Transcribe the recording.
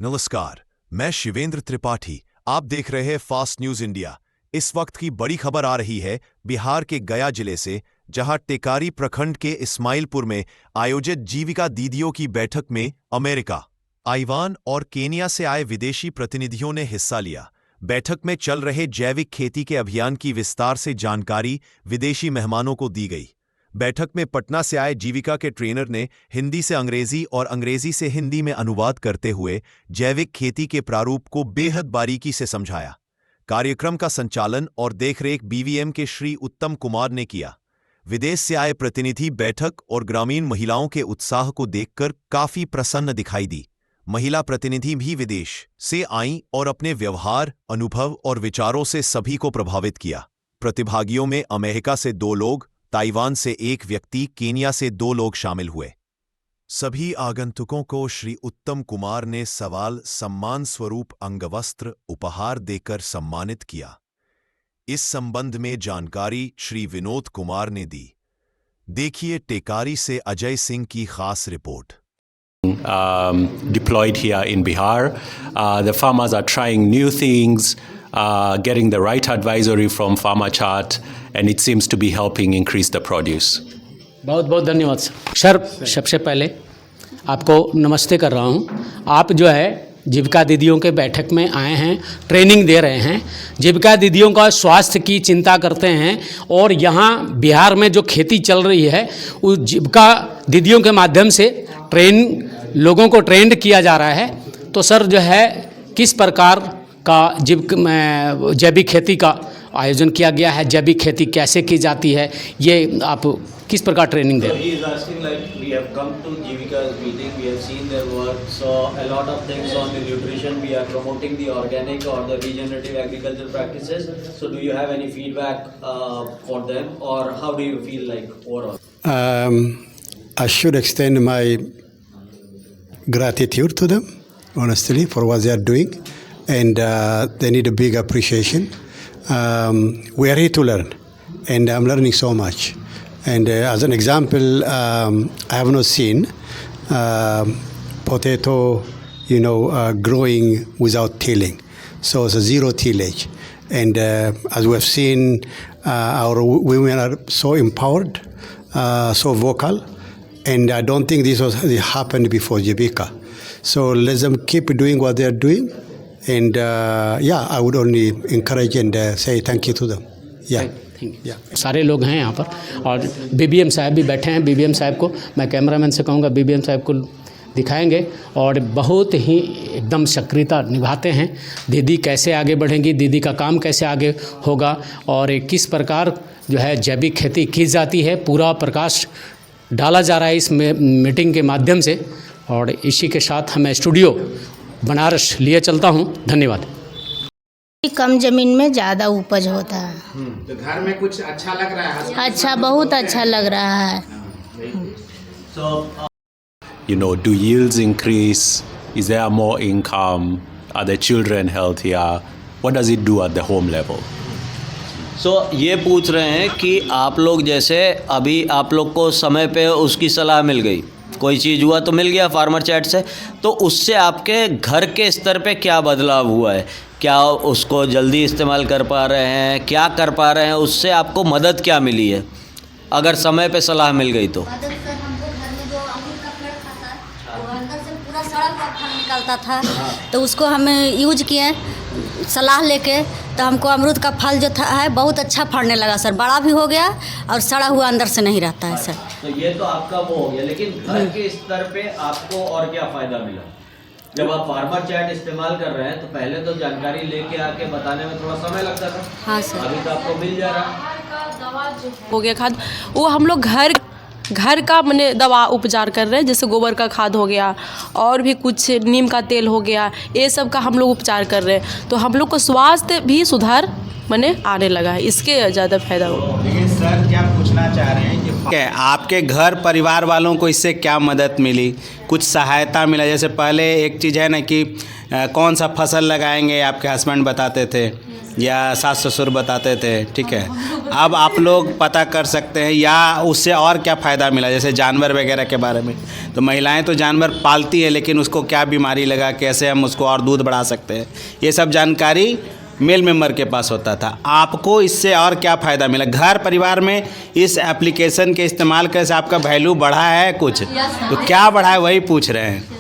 नमस्कार, मैं शिवेंद्र त्रिपाठी। आप देख रहे हैं फास्ट न्यूज इंडिया। इस वक्त की बड़ी खबर आ रही है बिहार के गया जिले से, जहां टेकारी प्रखंड के इस्माइलपुर में आयोजित जीविका दीदियों की बैठक में अमेरिका, ताइवान और केनिया से आए विदेशी प्रतिनिधियों ने हिस्सा लिया। बैठक में चल रहे जैविक खेती के अभियान की विस्तार से जानकारी विदेशी मेहमानों को दी गई। बैठक में पटना से आए जीविका के ट्रेनर ने हिंदी से अंग्रेजी और अंग्रेजी से हिंदी में अनुवाद करते हुए जैविक खेती के प्रारूप को बेहद बारीकी से समझाया। कार्यक्रम का संचालन और देखरेख बीवीएम के श्री उत्तम कुमार ने किया। विदेश से आए प्रतिनिधि बैठक और ग्रामीण महिलाओं के उत्साह को देखकर काफी प्रसन्न दिखाई दी। महिला प्रतिनिधि भी विदेश से आईं और अपने व्यवहार, अनुभव और विचारों से सभी को प्रभावित किया। प्रतिभागियों में अमेरिका से 2 लोग, ताइवान से 1 व्यक्ति, केनिया से 2 लोग शामिल हुए। सभी आगंतुकों को श्री उत्तम कुमार ने सवाल सम्मान स्वरूप अंगवस्त्र उपहार देकर सम्मानित किया। इस संबंध में जानकारी श्री विनोद कुमार ने दी। देखिए टेकारी से अजय सिंह की खास report. Deployed here in Bihar. The farmers are trying new things, getting the right advisory from Farmer Chart, and it seems to be helping increase the produce. बहुत बहुत धन्यवाद सर। सबसे पहले आपको नमस्ते कर रहा हूँ। आप जो है जीविका दीदियों के बैठक में आए हैं, ट्रेनिंग दे रहे हैं, जीविका दीदियों का स्वास्थ्य की चिंता करते हैं, और यहाँ बिहार में जो खेती चल रही है उस जीविका दीदियों के माध्यम से लोगों को ट्रेंड किया जा रहा है। तो सर जो है किस प्रकार का जैविक खेती का आयोजन किया गया है, जैविक खेती कैसे की जाती है, ये आप किस प्रकार ट्रेनिंग दे रहे हैं? I should extend my gratitude to them, honestly, for what they are doing, and they need a big appreciation. We are here to learn, and I'm learning so much. And as an example, I have not seen potato, growing without tilling. So it's a zero tillage. And as we have seen, our women are so empowered, so vocal. And I don't think this happened before Jibika. So let them keep doing what they are doing. And I would only encourage and say thank you to them. सारे लोग हैं यहाँ पर, और BBM साहब भी बैठे हैं। बीबीएम साहब को मैं कैमरामैन से कहूँगा बीबीएम साहब को दिखाएंगे, और बहुत ही एकदम सक्रियता निभाते हैं। दीदी कैसे आगे बढ़ेंगी, दीदी का काम कैसे आगे होगा, और किस प्रकार जो है जैविक खेती की जाती है, पूरा प्रकाश डाला जा रहा है इस मीटिंग के माध्यम से। और इसी के साथ मैं स्टूडियो बनारस लिए चलता हूँ। धन्यवाद। कम जमीन में ज़्यादा उपज होता है। तो घर में कुछ अच्छा लग रहा है? अच्छा, बहुत अच्छा लग रहा है। Do yields increase? Is there more income? Are the children healthier? What does it do at the home level? ये पूछ रहे हैं कि आप लोग जैसे अभी आप लोग को समय पे उसकी सलाह मिल गई, कोई चीज़ हुआ तो मिल गया फार्मर चैट से, तो उससे आपके घर के स्तर पे क्या बदलाव हुआ है? क्या उसको जल्दी इस्तेमाल कर पा रहे हैं, क्या कर पा रहे हैं, उससे आपको मदद क्या मिली है अगर समय पे सलाह मिल गई तो? मदद सर, हमको घर में जो अमरूद का पेड़ था सर, वो अंदर से पूरा सड़ा हुआ फल निकलता था, तो उसको हमें यूज किए सलाह लेके, तो हमको अमरूद का फल जो था है बहुत अच्छा फड़ने लगा सर, बड़ा भी हो गया और सड़ा हुआ अंदर से नहीं रहता है सर। तो ये तो आपका वो हो गया, लेकिन घर के स्तर पे आपको और क्या फ़ायदा मिला? जब आप फार्मर चैट इस्तेमाल कर रहे हैं तो पहले तो जानकारी लेके आके बताने में थोड़ा समय लगता था। हाँ सर। अभी तो आपको मिल जा रहा है। हो गया खाद, वो हम लोग घर का मैंने दवा उपचार कर रहे हैं, जैसे गोबर का खाद हो गया और भी कुछ नीम का तेल हो गया, ये सब का हम लोग उपचार कर रहे हैं। तो हम लोग को स्वास्थ्य भी सुधार मैंने आने लगा है, इसके ज़्यादा फायदा होगा। देखिए सर क्या पूछना चाह रहे हैं कि आपके घर परिवार वालों को इससे क्या मदद मिली, कुछ सहायता मिला? जैसे पहले एक चीज़ है ना कि कौन सा फसल लगाएंगे आपके हस्बैंड बताते थे या सास ससुर बताते थे, ठीक है, अब आप लोग पता कर सकते हैं, या उससे और क्या फ़ायदा मिला? जैसे जानवर वगैरह के बारे में, तो महिलाएं तो जानवर पालती हैं लेकिन उसको क्या बीमारी लगा, कैसे हम उसको और दूध बढ़ा सकते हैं, ये सब जानकारी मेल मेंबर के पास होता था। आपको इससे और क्या फ़ायदा मिला घर परिवार में? इस एप्लीकेशन के इस्तेमाल करके आपका वैल्यू बढ़ा है कुछ? तो क्या बढ़ा है वही पूछ रहे हैं।